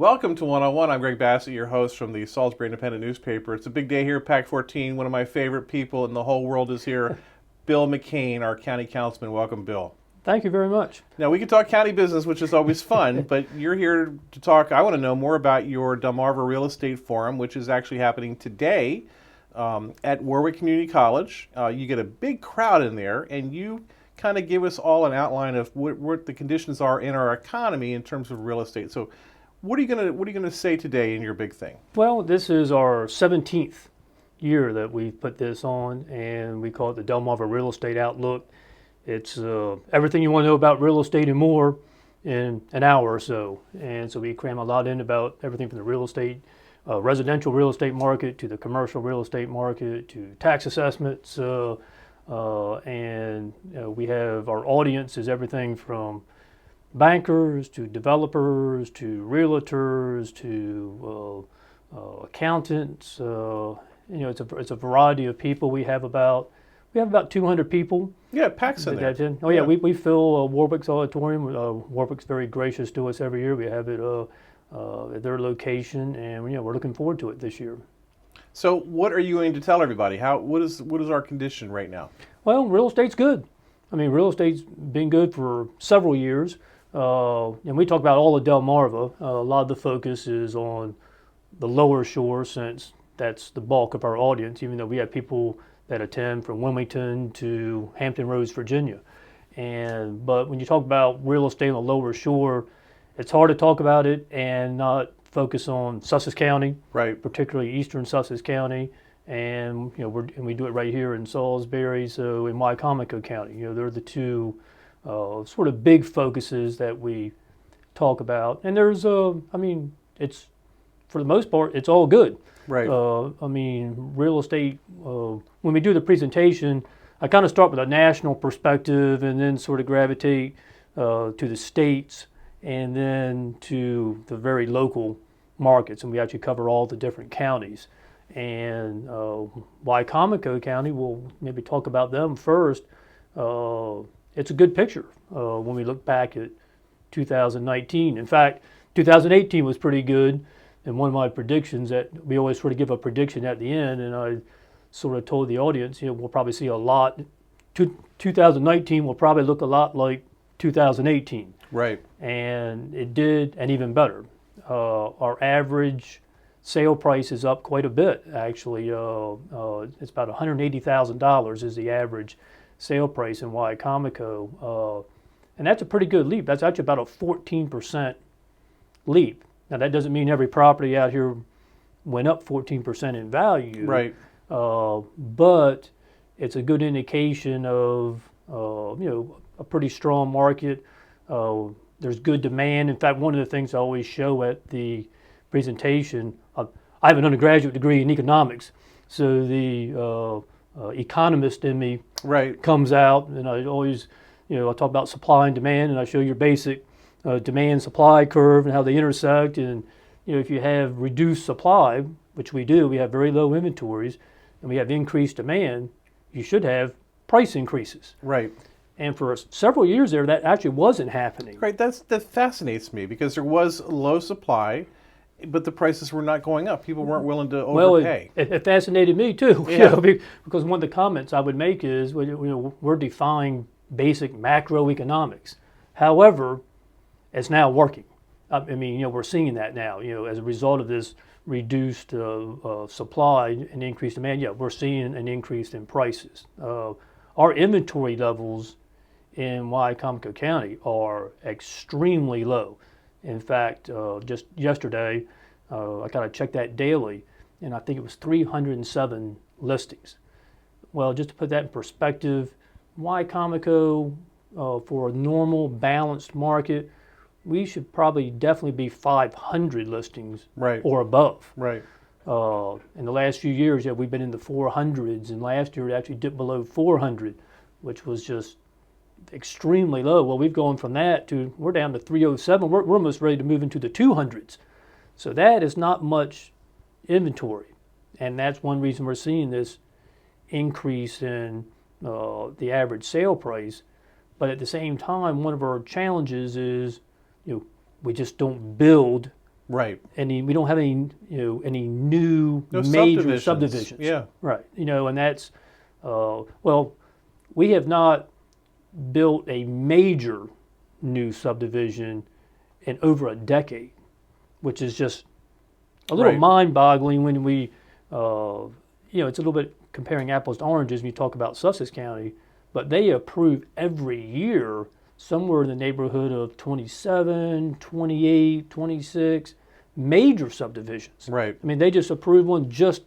Welcome to One-on-One. I'm Greg Bassett, your host from the Salisbury Independent newspaper. It's a big day here at PAC 14. One of my favorite people in the whole world is here, Bill McCain, our county councilman. Welcome, Bill. Thank you very much. Now, we can talk county business, which is always fun, but you're here to talk. I want to know more about your Delmarva Real Estate Forum, which is actually happening today at Wor-Wic Community College. You get a big crowd in there, and you kind of give us all an outline of what the conditions are in our economy in terms of real estate. So what are you gonna say today in your big thing? Well, this is our 17th year that we've put this on, and we call it the Delmarva Real Estate Outlook. It's everything you want to know about real estate and more in an hour or so. And so we cram a lot in about everything from the real estate, residential real estate market to the commercial real estate market to tax assessments. And we have our audience is everything from bankers to developers to realtors to accountants. It's a variety of people. We have about 200 people. Yeah, PAC's in there. Oh yeah, we fill Wor-Wic's auditorium. Wor-Wic's very gracious to us every year. We have it at their location, and we're looking forward to it this year. So what are you going to tell everybody? What is our condition right now? Well, real estate's good. I mean, real estate's been good for several years. And we talk about all of Delmarva. A lot of the focus is on the lower shore, since that's the bulk of our audience, even though we have people that attend from Wilmington to Hampton Roads, Virginia. But when you talk about real estate on the lower shore, it's hard to talk about it and not focus on Sussex County, right? Particularly eastern Sussex County, and we do it right here in Salisbury. So in Wicomico County, they're the two sort of big focuses that we talk about. And there's, it's for the most part, it's all good. Right. Real estate. When we do the presentation, I kind of start with a national perspective and then sort of gravitate to the states and then to the very local markets, and we actually cover all the different counties. And Wicomico County, we'll maybe talk about them first. It's a good picture when we look back at 2019. In fact, 2018 was pretty good, and one of my predictions, that we always sort of give a prediction at the end, and I sort of told the audience, we'll probably see a lot. 2019 will probably look a lot like 2018. Right. And it did, and even better. Our average sale price is up quite a bit, actually. It's about $180,000 is the average sale price in Wicomico. And that's a pretty good leap. That's actually about a 14% leap. Now, that doesn't mean every property out here went up 14% in value. Right. But it's a good indication of, a pretty strong market. There's good demand. In fact, one of the things I always show at the presentation, I have an undergraduate degree in economics, so the economist in me comes out, and I always, I talk about supply and demand, and I show your basic demand-supply curve and how they intersect. And if you have reduced supply, which we do, we have very low inventories, and we have increased demand, you should have price increases. Right. And for several years there, that actually wasn't happening. Right. That fascinates me, because there was low supply, but the prices were not going up. People weren't willing to overpay. Well, it fascinated me too. Yeah. Because one of the comments I would make is, we're defying basic macroeconomics. However, it's now working. We're seeing that now. As a result of this reduced supply and increased demand, we're seeing an increase in prices. Our inventory levels in Wicomico County are extremely low. In fact, just yesterday, I kind of checked that daily, and I think it was 307 listings. Well, just to put that in perspective, Wicomico, for a normal balanced market, we should probably definitely be 500 listings or above. Right. In the last few years, we've been in the 400s, and last year it actually dipped below 400, which was just extremely low. Well, we've gone from that to, we're down to 307. We're almost ready to move into the 200s. So that is not much inventory, and that's one reason we're seeing this increase in the average sale price. But at the same time, one of our challenges is, we just don't build Right. We don't have any new No major subdivisions. Yeah. Right. And that's well, we have not built a major new subdivision in over a decade, which is just a little Right. mind-boggling when we, it's a little bit comparing apples to oranges when you talk about Sussex County, but they approve every year somewhere in the neighborhood of 27, 28, 26 major subdivisions. Right. I mean, they just approved one just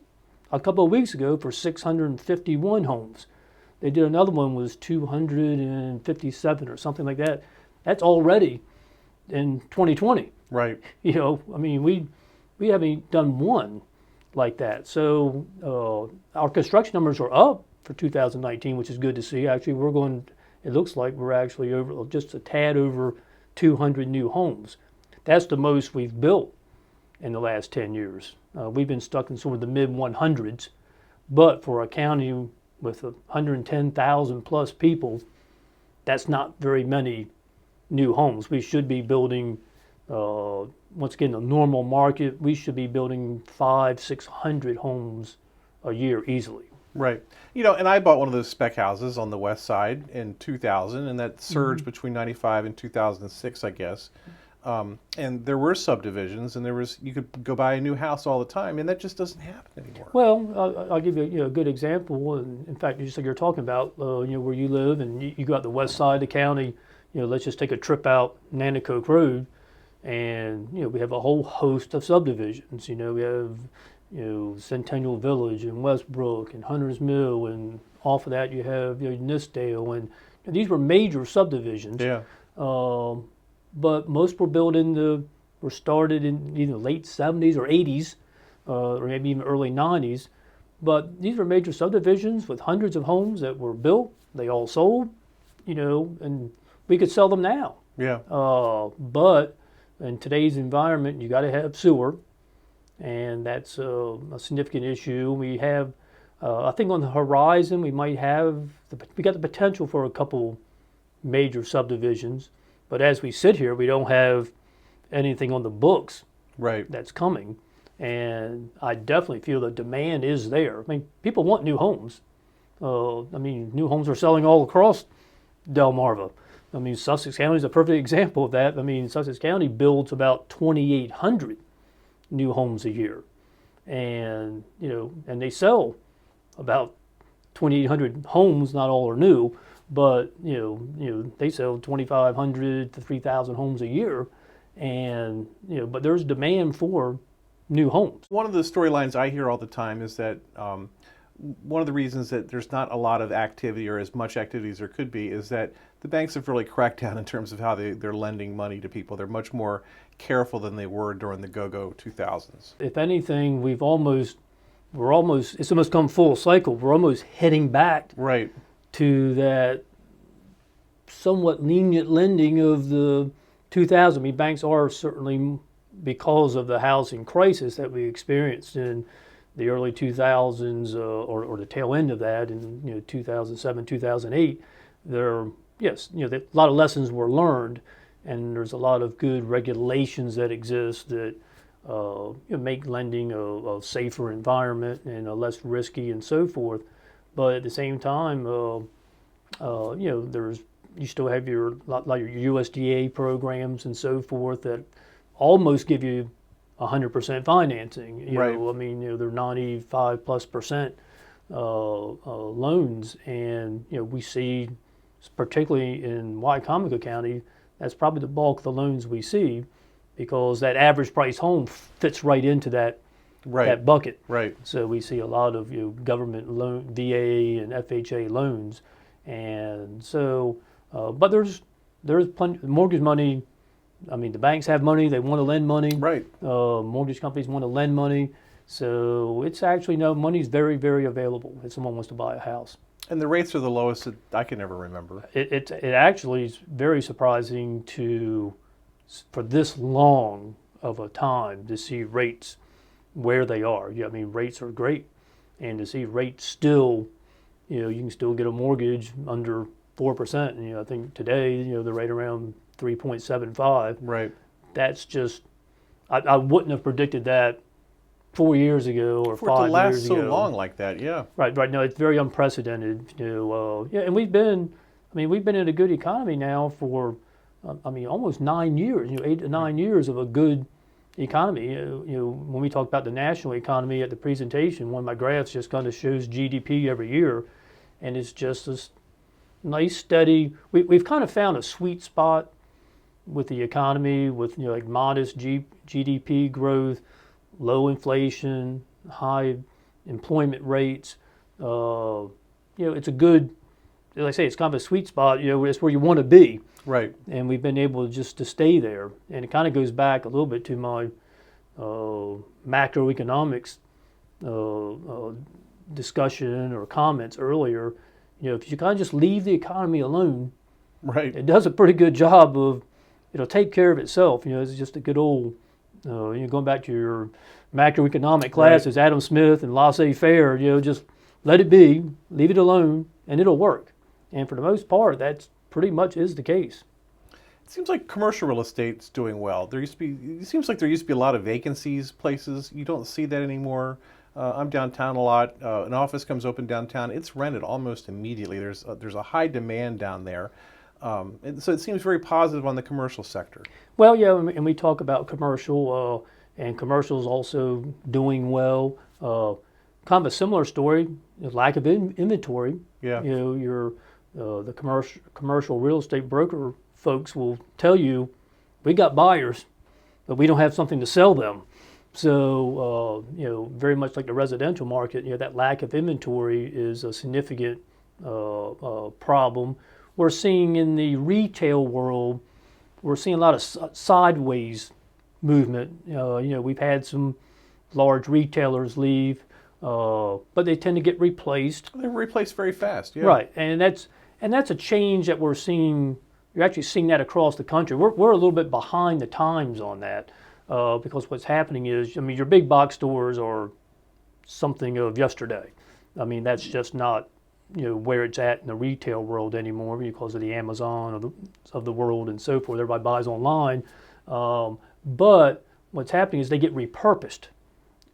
a couple of weeks ago for 651 homes. They did another one was 257 or something like that. That's already in 2020. Right. I mean, we haven't done one like that. So our construction numbers are up for 2019, which is good to see. Actually, it looks like we're actually over just a tad over 200 new homes. That's the most we've built in the last 10 years. We've been stuck in sort of the mid 100s, but for a county with 110,000 plus people, that's not very many new homes. We should be building, once again, the normal market, we should be building 500-600 homes a year easily. Right. And I bought one of those spec houses on the west side in 2000, and that surged between 95 and 2006, I guess. And there were subdivisions, and you could go buy a new house all the time, and that just doesn't happen anymore. Well, I'll give you a good example. And in fact, just like you're talking about, where you live, and you go out the west side of the county. Let's just take a trip out Nanticoke Road, and we have a whole host of subdivisions. We have Centennial Village and Westbrook and Hunter's Mill, and off of that you have Nistdale, and these were major subdivisions. Yeah. But most were started in either late 70s or 80s, or maybe even early 90s. But these were major subdivisions with hundreds of homes that were built. They all sold, and we could sell them now. Yeah. But in today's environment, you got to have sewer, and that's a significant issue. We have, I think, on the horizon, we got the potential for a couple major subdivisions. But as we sit here, we don't have anything on the books Right. that's coming. And I definitely feel the demand is there. I mean, people want new homes. New homes are selling all across Delmarva. Sussex County is a perfect example of that. Sussex County builds about 2,800 new homes a year. And, and they sell about 2,800 homes, not all are new, but they sell 2,500 to 3,000 homes a year, and but there's demand for new homes. One of the storylines I hear all the time is that one of the reasons that there's not a lot of activity or as much activity as there could be is that the banks have really cracked down in terms of how they're lending money to people. They're much more careful than they were during the go-go 2000s. If anything, it's almost come full cycle. We're almost heading back Right. to that somewhat lenient lending of the 2000s. Banks are certainly, because of the housing crisis that we experienced in the early 2000s or the tail end of that in 2007, 2008, a lot of lessons were learned, and there's a lot of good regulations that exist that make lending a safer environment and a less risky and so forth. But at the same time, you still have your USDA programs and so forth that almost give you 100% financing. Right. They're 95+% loans, and we see, particularly in Wicomico County, that's probably the bulk of the loans we see, because that average price home fits right into that bucket. Right. So we see a lot of government loan, VA and FHA loans, and so but there's plenty mortgage money. The banks have money; they want to lend money. Right. Mortgage companies want to lend money, so it's actually money's very, very available if someone wants to buy a house. And the rates are the lowest that I can ever remember. It actually is very surprising for this long of a time to see rates where they are. Rates are great, and to see rates still, you can still get a mortgage under 4%. And I think today, they're right around 3.75. Right. That's just I wouldn't have predicted that 4 years ago or For it to 5 last years so ago. long like that, yeah. Right. No, it's very unprecedented. Yeah, and we've been in a good economy now for, almost 9 years. 8 to 9 years of a good economy. When we talk about the national economy at the presentation, one of my graphs just kind of shows GDP every year, and it's just this nice, steady. We've kind of found a sweet spot with the economy, with like modest GDP growth, low inflation, high employment rates. It's a good, like I say, it's kind of a sweet spot. It's where you want to be. Right. And we've been able just to stay there. And it kind of goes back a little bit to my macroeconomics discussion or comments earlier. If you kind of just leave the economy alone, Right. it does a pretty good job of, it'll take care of itself. It's just a good old, going back to your macroeconomic classes, Adam Smith and laissez-faire, just let it be, leave it alone, and it'll work. And for the most part, that's pretty much is the case. It seems like commercial real estate's doing well. It seems like there used to be a lot of vacancies places. You don't see that anymore. I'm downtown a lot. An office comes open downtown. It's rented almost immediately. There's a high demand down there. And so it seems very positive on the commercial sector. Well, yeah, and we talk about commercial, and commercial's also doing well. Kind of a similar story, lack of inventory. Yeah. The commercial real estate broker folks will tell you, we got buyers, but we don't have something to sell them. So, very much like the residential market, that lack of inventory is a significant problem. We're seeing in the retail world, we're seeing a lot of sideways movement. We've had some large retailers leave, but they tend to get replaced. They're replaced very fast. Yeah. Right, and that's a change that we're seeing. You're actually seeing that across the country. We're a little bit behind the times on that because what's happening is, your big box stores are something of yesterday. That's just not where it's at in the retail world anymore because of the Amazon of the world and so forth. Everybody buys online, but what's happening is they get repurposed,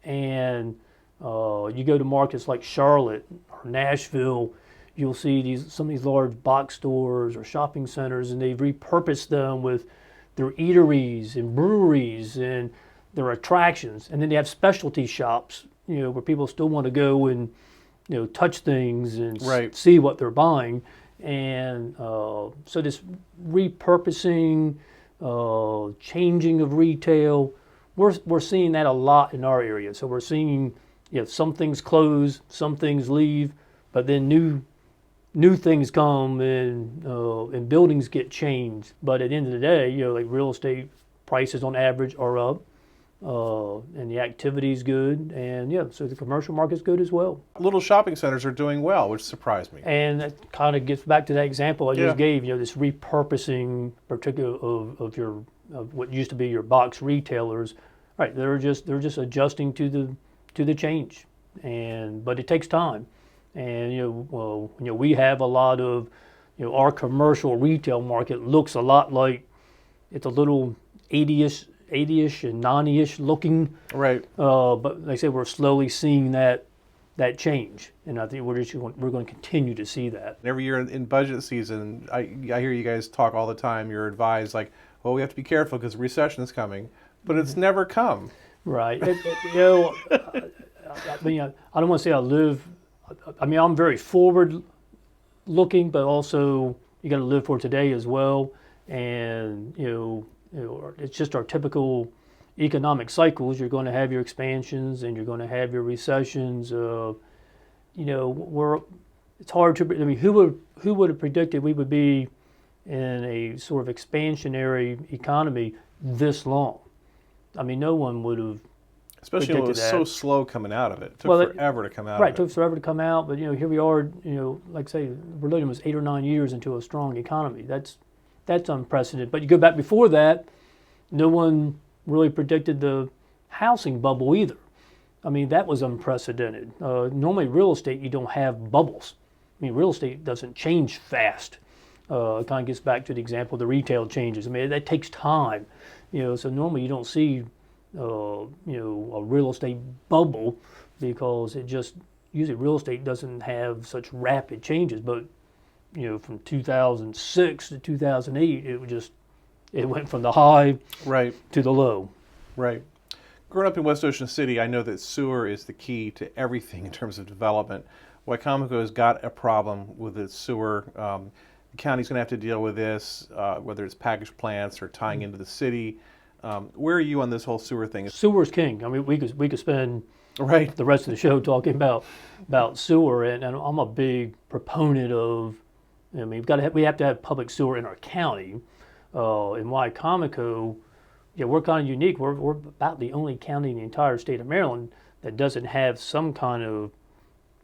and you go to markets like Charlotte or Nashville, you'll see some of these large box stores or shopping centers, and they've repurposed them with their eateries and breweries and their attractions, and then they have specialty shops, where people still want to go and touch things and see what they're buying. And so this repurposing, changing of retail, we're seeing that a lot in our area. So we're seeing some things close, some things leave, but then new things come and buildings get changed. But at the end of the day, like real estate prices on average are up. And the activity's good, and so the commercial market's good as well. Little shopping centers are doing well, which surprised me. And that kind of gets back to that example I just gave. This repurposing, particular of what used to be your box retailers. Right, they're just adjusting to the change, but it takes time. And we have a lot of our commercial retail market looks a lot like it's a little 80-ish and 90-ish looking. Right. But like I said, we're slowly seeing that change, and I think we're going to continue to see that. Every year in budget season, I hear you guys talk all the time. You're advised we have to be careful because recession is coming, but it's never come. Right. I don't want to say I live. I'm very forward looking, but also you got to live for today as well, and it's just our typical economic cycles. You're going to have your expansions and you're going to have your recessions. It's hard to. Who would have predicted we would be in a sort of expansionary economy this long? No one would have. Especially when it was so slow coming out of it. It took forever to come out of it. Right, it took forever to come out. But here we are. Like I say, we're living almost 8 or 9 years into a strong economy. That's unprecedented. But you go back before that, no one really predicted the housing bubble either. That was unprecedented. Normally real estate, you don't have bubbles. Real estate doesn't change fast. It kind of gets back to the example of the retail changes. That takes time. So normally you don't see a real estate bubble, because usually real estate doesn't have such rapid changes. But from 2006 to 2008, it went from the high Right. to the low. Right. Growing up in West Ocean City, I know that sewer is the key to everything in terms of development. Wicomico has got a problem with its sewer. The county's going to have to deal with this, whether it's package plants or tying into the city. Where are you on this whole sewer thing? Sewer's king. I mean, we could spend Right. the rest of the show talking about sewer, and I'm a big proponent of. I mean, we have to have public sewer in our county. In Wicomico, we're kind of unique. We're about the only county in the entire state of Maryland that doesn't have some kind of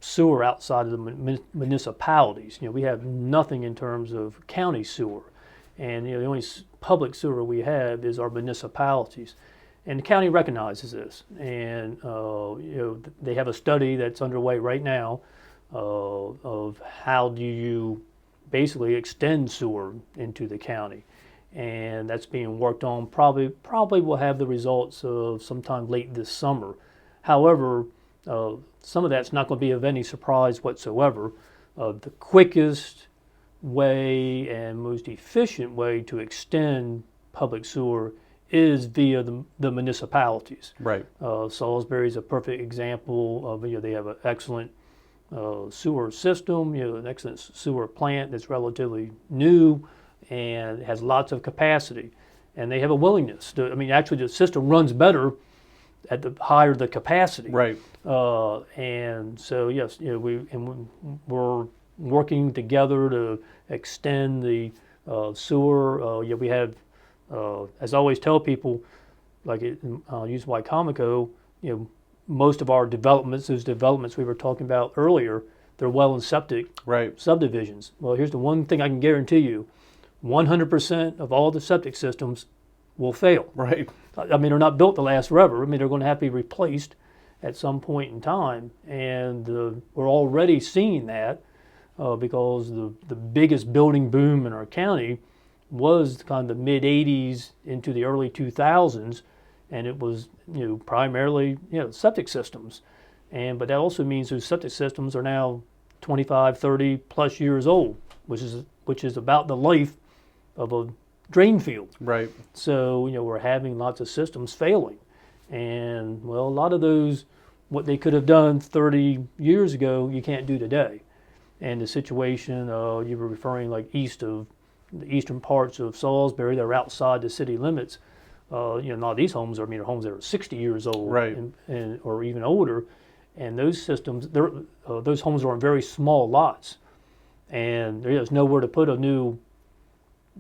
sewer outside of the municipalities. We have nothing in terms of county sewer, and the only public sewer we have is our municipalities, and the county recognizes this. And they have a study that's underway right now of how do you basically extend sewer into the county, and that's being worked on. Probably will have the results of sometime late this summer. However, some of that's not going to be of any surprise whatsoever. The quickest way and most efficient way to extend public sewer is via the municipalities. Right. Salisbury is a perfect example of, they have an excellent sewer system, an excellent sewer plant that's relatively new and has lots of capacity, and they have a willingness to. I mean, actually, the system runs better at the higher the capacity. Right. And so yes, we're working together to extend the sewer. We have, as I always tell people, I'll use Wicomico. Most of our developments, those developments we were talking about earlier, they're well and septic Right. subdivisions. Well, here's the one thing I can guarantee you: 100% of all the septic systems will fail. Right. I mean, they're not built to last forever. I mean, they're going to have to be replaced at some point in time, and we're already seeing that because the biggest building boom in our county was kind of the mid '80s into the early 2000s, and it was primarily septic systems, but that also means those septic systems are now 25, 30 plus years old, which is about the life of a drain field. Right. So we're having lots of systems failing, and a lot of those, what they could have done 30 years ago, you can't do today. And the situation you were referring, like the eastern parts of Salisbury, they're outside the city limits. A lot of these homes are homes that are 60 years old, Right. and or even older, and those systems, those homes are on very small lots, and there's nowhere to put a new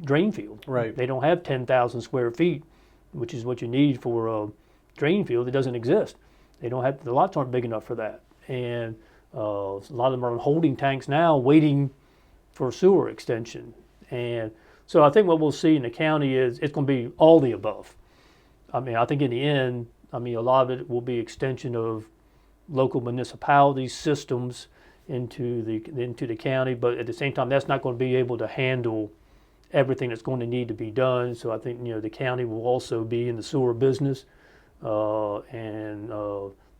drain field. Right. They don't have 10,000 square feet, which is what you need for a drain field. It doesn't exist. The lots aren't big enough for that, and a lot of them are in holding tanks now, waiting for sewer extension. And so I think what we'll see in the county is it's going to be all the above. I mean, I think in the end, a lot of it will be extension of local municipalities' systems into the county, but at the same time, that's not going to be able to handle everything that's going to need to be done. So I think the county will also be in the sewer business, and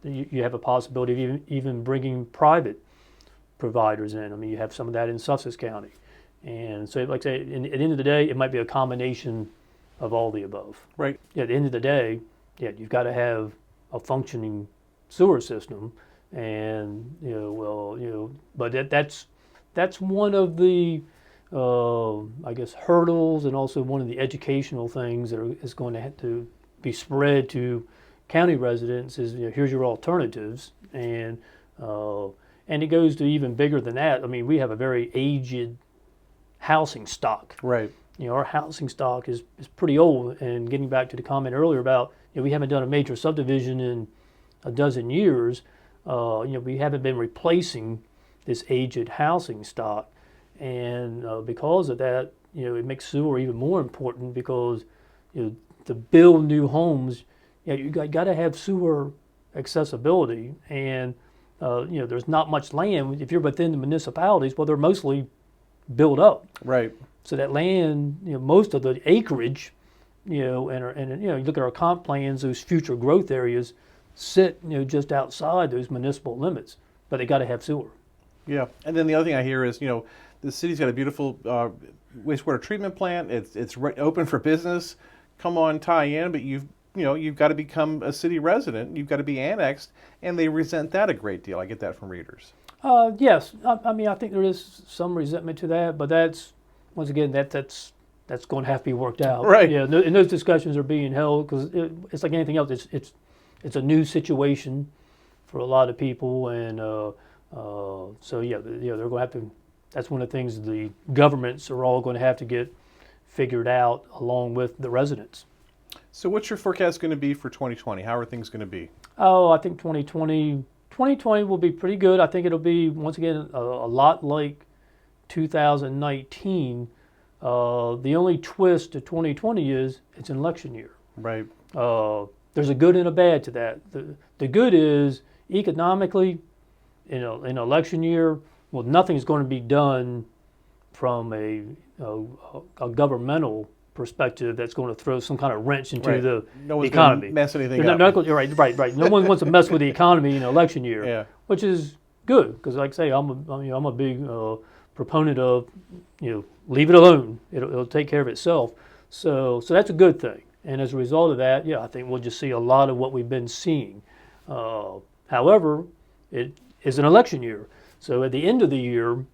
you have a possibility of even bringing private providers in. I mean, you have some of that in Sussex County, and so like I say, at the end of the day, it might be a combination of all the above. Right. Yeah, at the end of the day, you've got to have a functioning sewer system, and but that's one of the I guess hurdles, and also one of the educational things that is going to have to be spread to county residents is here's your alternatives, and it goes to even bigger than that. I mean, we have a very aged housing stock. Right. Our housing stock is pretty old, and getting back to the comment earlier about we haven't done a major subdivision in a dozen years. We haven't been replacing this aged housing stock, and because of that, it makes sewer even more important, because to build new homes, you got to have sewer accessibility, and there's not much land. If you're within the municipalities, well, they're mostly built up. Right. So that land, most of the acreage and you look at our comp plans, those future growth areas sit, just outside those municipal limits, but they got to have sewer. Yeah, and then the other thing I hear is, the city's got a beautiful wastewater treatment plant. It's open for business. Come on, tie in, but you've got to become a city resident. You've got to be annexed, and they resent that a great deal. I get that from readers. Yes, I mean I think there is some resentment to that, but that's once again that's going to have to be worked out. Right. Yeah, and those discussions are being held because it's like anything else. It's a new situation for a lot of people, and so yeah, they're going to have to. That's one of the things the governments are all going to have to get figured out along with the residents. So what's your forecast going to be for 2020? How are things going to be? Oh, I think 2020 will be pretty good. I think it'll be, once again, a lot like 2019. The only twist to 2020 is it's an election year. Right. There's a good and a bad to that. The good is economically, in an election year, well, nothing's going to be done from a governmental perspective that's going to throw some kind of wrench into the economy. Gonna mess anything They're up. not, right. No one wants to mess with the economy in an election year, Yeah. which is good because, like I say, I'm a big proponent of leave it alone. It'll take care of itself. So that's a good thing. And as a result of that, yeah, I think we'll just see a lot of what we've been seeing. However, it is an election year. So at the end of the year,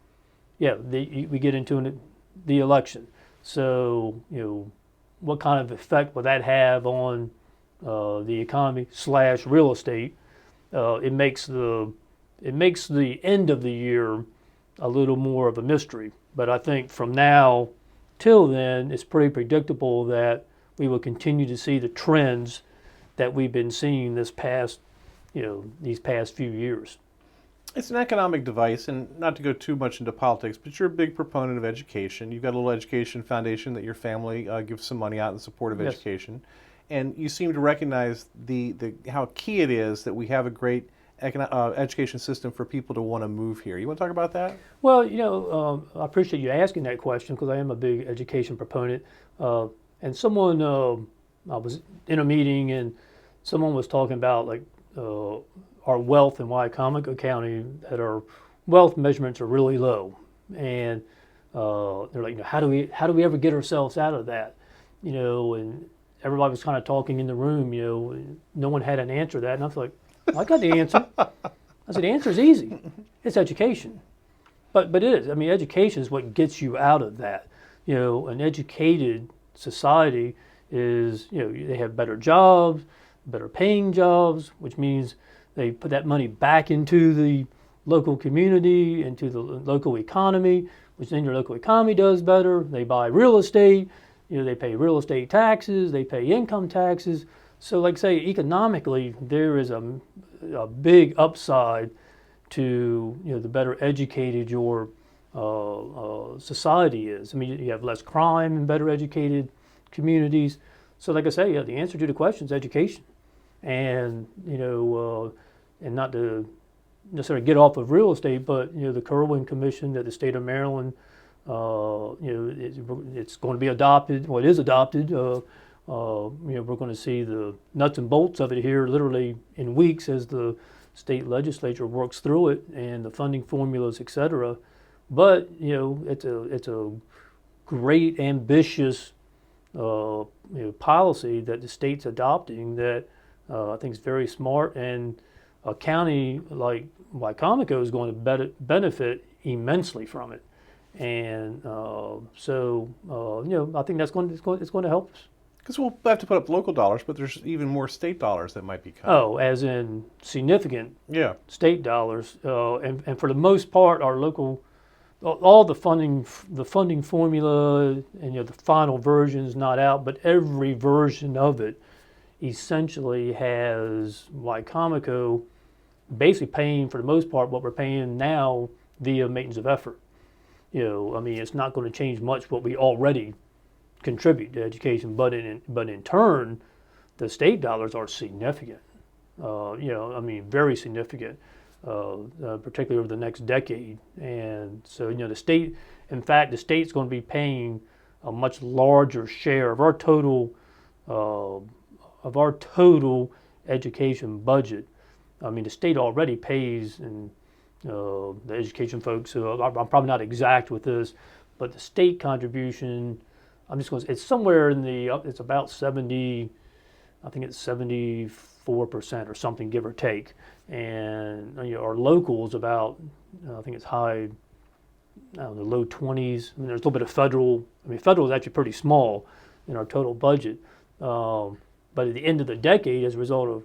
yeah, we get into the election. So, what kind of effect will that have on the economy / real estate? It makes the end of the year a little more of a mystery. But I think from now till then, it's pretty predictable that we will continue to see the trends that we've been seeing these past few years. It's an economic device, and not to go too much into politics, but you're a big proponent of education. You've got a little education foundation that your family gives some money out in support of education. And you seem to recognize how key it is that we have a great education system for people to want to move here. You want to talk about that? Well, I appreciate you asking that question because I am a big education proponent. And someone, I was in a meeting and someone was talking about our wealth in Wicomico County, that our wealth measurements are really low, and they're like, how do we ever get ourselves out of that? And everybody was kind of talking in the room. And no one had an answer to that, and I was like, I got the answer. I said the answer is easy. It's education, but it is. I mean, education is what gets you out of that. An educated society is they have better jobs, better paying jobs, which means they put that money back into the local community, into the local economy, which then your local economy does better. They buy real estate, they pay real estate taxes, they pay income taxes. So like say, economically, there is a big upside to the better educated your society is. I mean, you have less crime in better educated communities. So like I say, yeah, the answer to the question is education. And, and not to necessarily get off of real estate, but, the Wor-Wic Commission at the state of Maryland, it's going to be adopted. Well, it is adopted. We're going to see the nuts and bolts of it here literally in weeks as the state legislature works through it and the funding formulas, et cetera. But, it's a great, ambitious policy that the state's adopting that I think is very smart, and a county like Wicomico is going to benefit immensely from it. And I think it's going to help us. Because we'll have to put up local dollars, but there's even more state dollars that might be coming. Oh, as in significant state dollars. And for the most part, our local, all the funding formula and the final version is not out, but every version of it essentially has Wicomico basically paying for the most part what we're paying now via maintenance of effort. It's not going to change much what we already contribute to education, but in turn, the state dollars are significant. Very significant, particularly over the next decade. And so, the state's going to be paying a much larger share of our total of our total education budget. I mean, the state already pays, and the education folks, I'm probably not exact with this, but the state contribution, I'm just going to, it's somewhere in the, it's about 70, I think it's 74% or something, give or take. And our local is about, I think it's high, I don't know, low 20s. I mean, there's a little bit of federal. I mean, federal is actually pretty small in our total budget. But at the end of the decade, as a result of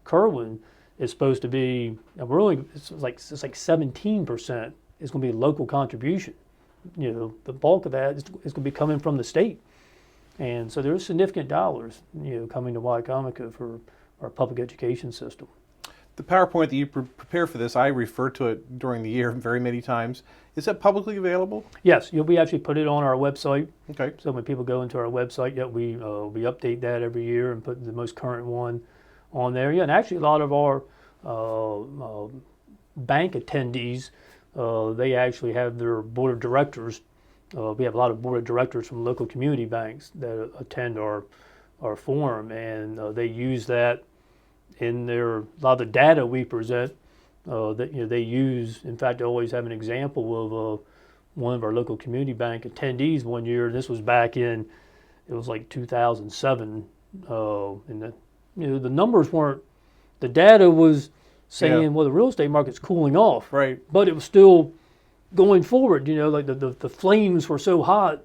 Kerwin, it's supposed to be, and we're only, it's like 17% is going to be local contribution. The bulk of that is going to be coming from the state. And so there's significant dollars, coming to Wicomico for our public education system. The PowerPoint that you prepare for this, I refer to it during the year very many times. Is that publicly available? Yes, we actually put it on our website. Okay. So when people go into our website, we update that every year and put the most current one on there. Yeah, and actually a lot of our bank attendees, they actually have their board of directors. We have a lot of board of directors from local community banks that attend our forum, and they use that in a lot of the data we present. That they use. In fact, I always have an example of one of our local community bank attendees one year. This was back in, it was like 2007, and the numbers weren't. The data was saying, well, the real estate market's cooling off, right? But it was still going forward. Like the flames were so hot,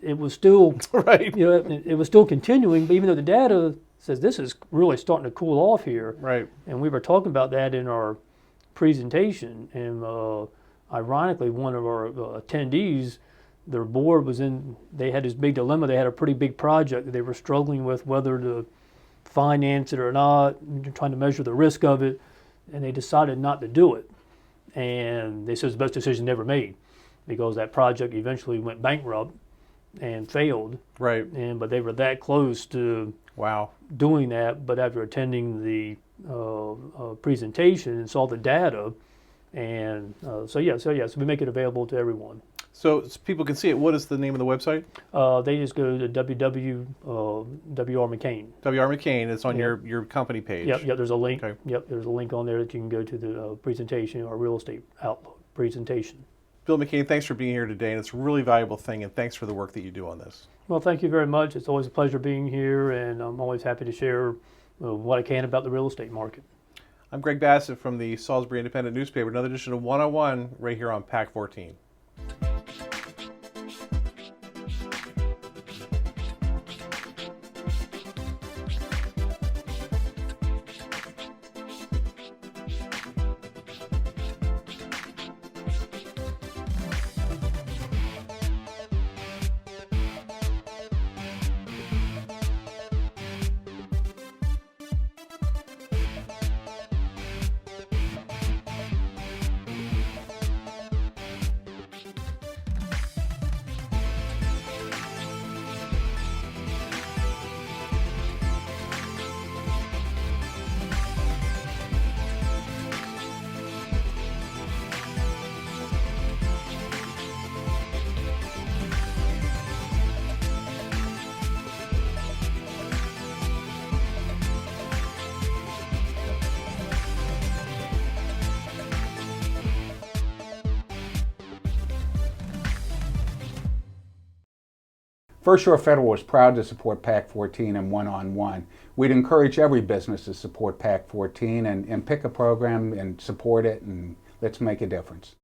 it was still right. It was still continuing. But even though the data says this is really starting to cool off here, right? And we were talking about that in our presentation, and ironically, one of our attendees, their board they had this big dilemma. They had a pretty big project that they were struggling with whether to finance it or not, trying to measure the risk of it, and they decided not to do it. And they said it's the best decision ever made, because that project eventually went bankrupt and failed. Right. But they were that close to doing that. But after attending the presentation and saw the data, and so we make it available to everyone. So people can see it. What is the name of the website? They just go to WR McCain. WR McCain. It's on your company page. Yep. There's a link. Okay. Yep. There's a link on there that you can go to the presentation, our real estate outlook presentation. Bill McCain, thanks for being here today, and it's a really valuable thing, and thanks for the work that you do on this. Well, thank you very much. It's always a pleasure being here, and I'm always happy to share what I can about the real estate market. I'm Greg Bassett from the Salisbury Independent Newspaper, another edition of 101 right here on PAC 14. First Shore Federal is proud to support PAC 14 and one-on-one. We'd encourage every business to support PAC 14 and pick a program and support it, and let's make a difference.